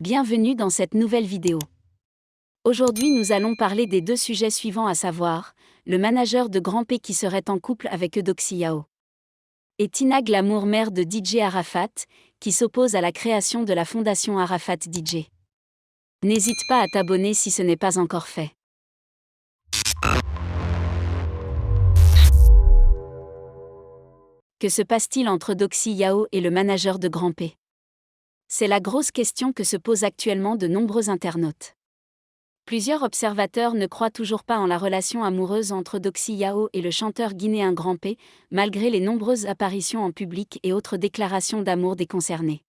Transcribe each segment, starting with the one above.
Bienvenue dans cette nouvelle vidéo. Aujourd'hui nous allons parler des deux sujets suivants, à savoir, le manager de Grand P qui serait en couple avec Eudoxie Yao. Et Tina Glamour, mère de DJ Arafat, qui s'oppose à la création de la fondation Arafat DJ. N'hésite pas à t'abonner si ce n'est pas encore fait. Que se passe-t-il entre Eudoxie Yao et le manager de Grand P? C'est la grosse question que se posent actuellement de nombreux internautes. Plusieurs observateurs ne croient toujours pas en la relation amoureuse entre Eudoxie Yao et le chanteur guinéen Grand P, malgré les nombreuses apparitions en public et autres déclarations d'amour des concernés.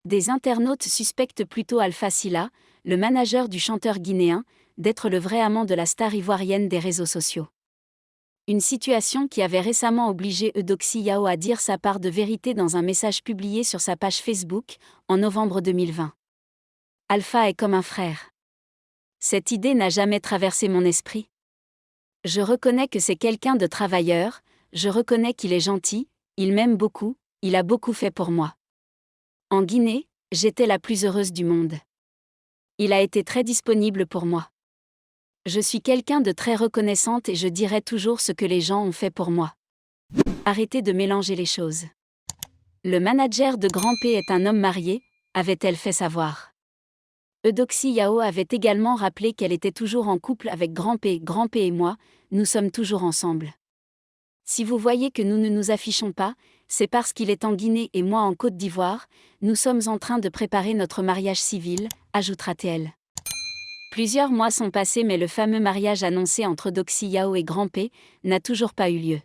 Des internautes suspectent plutôt Alpha Sylla, le manager du chanteur guinéen, d'être le vrai amant de la star ivoirienne des réseaux sociaux. Une situation qui avait récemment obligé Eudoxie Yao à dire sa part de vérité dans un message publié sur sa page Facebook, en novembre 2020. Alpha est comme un frère. Cette idée n'a jamais traversé mon esprit. Je reconnais que c'est quelqu'un de travailleur, je reconnais qu'il est gentil, il m'aime beaucoup, il a beaucoup fait pour moi. En Guinée, j'étais la plus heureuse du monde. Il a été très disponible pour moi. Je suis quelqu'un de très reconnaissante et je dirai toujours ce que les gens ont fait pour moi. Arrêtez de mélanger les choses. Le manager de Grand P est un homme marié, avait-elle fait savoir. Eudoxie Yao avait également rappelé qu'elle était toujours en couple avec Grand P. Grand P et moi, nous sommes toujours ensemble. Si vous voyez que nous ne nous affichons pas, c'est parce qu'il est en Guinée et moi en Côte d'Ivoire, nous sommes en train de préparer notre mariage civil, ajoutera-t-elle. Plusieurs mois sont passés mais le fameux mariage annoncé entre Eudoxie Yao et Grand P n'a toujours pas eu lieu.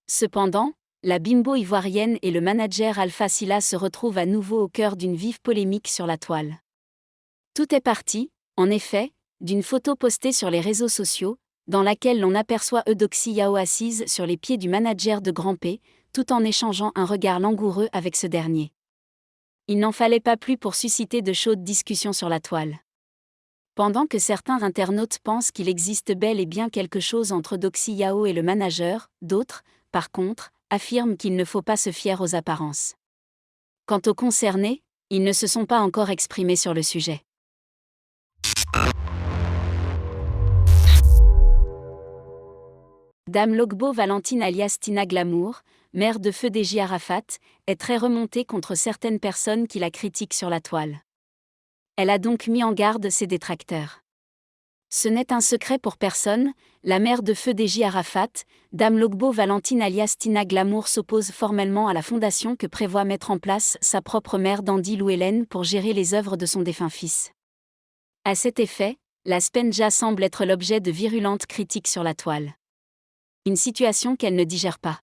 Cependant, la bimbo ivoirienne et le manager Alpha Sylla se retrouvent à nouveau au cœur d'une vive polémique sur la toile. Tout est parti, en effet, d'une photo postée sur les réseaux sociaux, dans laquelle l'on aperçoit Eudoxie Yao assise sur les pieds du manager de Grand P, tout en échangeant un regard langoureux avec ce dernier. Il n'en fallait pas plus pour susciter de chaudes discussions sur la toile. Pendant que certains internautes pensent qu'il existe bel et bien quelque chose entre Eudoxie Yao et le manager, d'autres, par contre, affirment qu'il ne faut pas se fier aux apparences. Quant aux concernés, ils ne se sont pas encore exprimés sur le sujet. Dame Logbo Valentine alias Tina Glamour, mère de feu DJ Arafat, est très remontée contre certaines personnes qui la critiquent sur la toile. Elle a donc mis en garde ses détracteurs. Ce n'est un secret pour personne, la mère de feu DJ Arafat, Dame Logbo Valentine alias Tina Glamour s'oppose formellement à la fondation que prévoit mettre en place sa propre mère Dandy Lou Hélène pour gérer les œuvres de son défunt fils. À cet effet, la Spenja semble être l'objet de virulentes critiques sur la toile. Une situation qu'elle ne digère pas.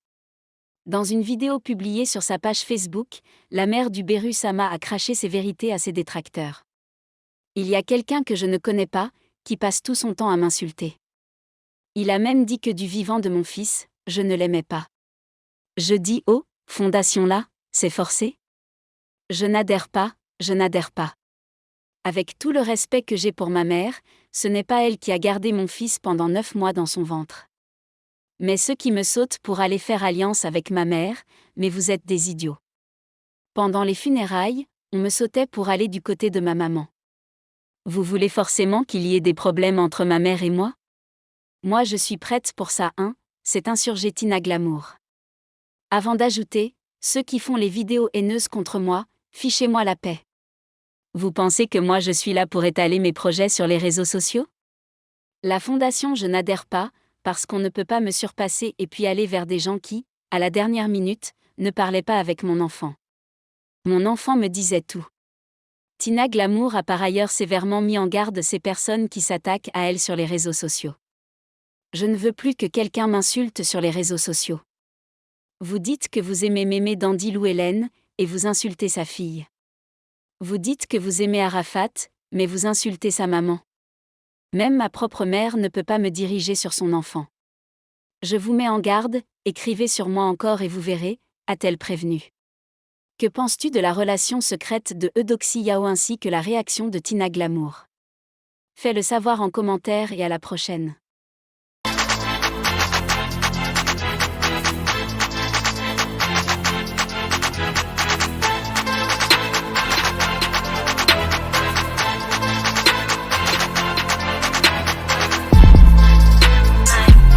Dans une vidéo publiée sur sa page Facebook, la mère du Beru Sama a craché ses vérités à ses détracteurs. Il y a quelqu'un que je ne connais pas, qui passe tout son temps à m'insulter. Il a même dit que du vivant de mon fils, je ne l'aimais pas. Je dis oh, fondation là, c'est forcé? Je n'adhère pas, je n'adhère pas. Avec tout le respect que j'ai pour ma mère, ce n'est pas elle qui a gardé mon fils pendant 9 mois dans son ventre. Mais ceux qui me sautent pour aller faire alliance avec ma mère, mais vous êtes des idiots. Pendant les funérailles, on me sautait pour aller du côté de ma maman. Vous voulez forcément qu'il y ait des problèmes entre ma mère et moi? Moi je suis prête pour ça, hein, c'est insurgé Tina Glamour. Avant d'ajouter, ceux qui font les vidéos haineuses contre moi, fichez-moi la paix. Vous pensez que moi je suis là pour étaler mes projets sur les réseaux sociaux? La fondation je n'adhère pas, parce qu'on ne peut pas me surpasser et puis aller vers des gens qui, à la dernière minute, ne parlaient pas avec mon enfant. Mon enfant me disait tout. Tina Glamour a par ailleurs sévèrement mis en garde ces personnes qui s'attaquent à elle sur les réseaux sociaux. Je ne veux plus que quelqu'un m'insulte sur les réseaux sociaux. Vous dites que vous aimez Mémé Dandy Lou Hélène, et vous insultez sa fille. Vous dites que vous aimez Arafat, mais vous insultez sa maman. Même ma propre mère ne peut pas me diriger sur son enfant. Je vous mets en garde, écrivez sur moi encore et vous verrez, a-t-elle prévenu. Que penses-tu de la relation secrète de Eudoxie Yao ainsi que la réaction de Tina Glamour? Fais-le savoir en commentaire et à la prochaine.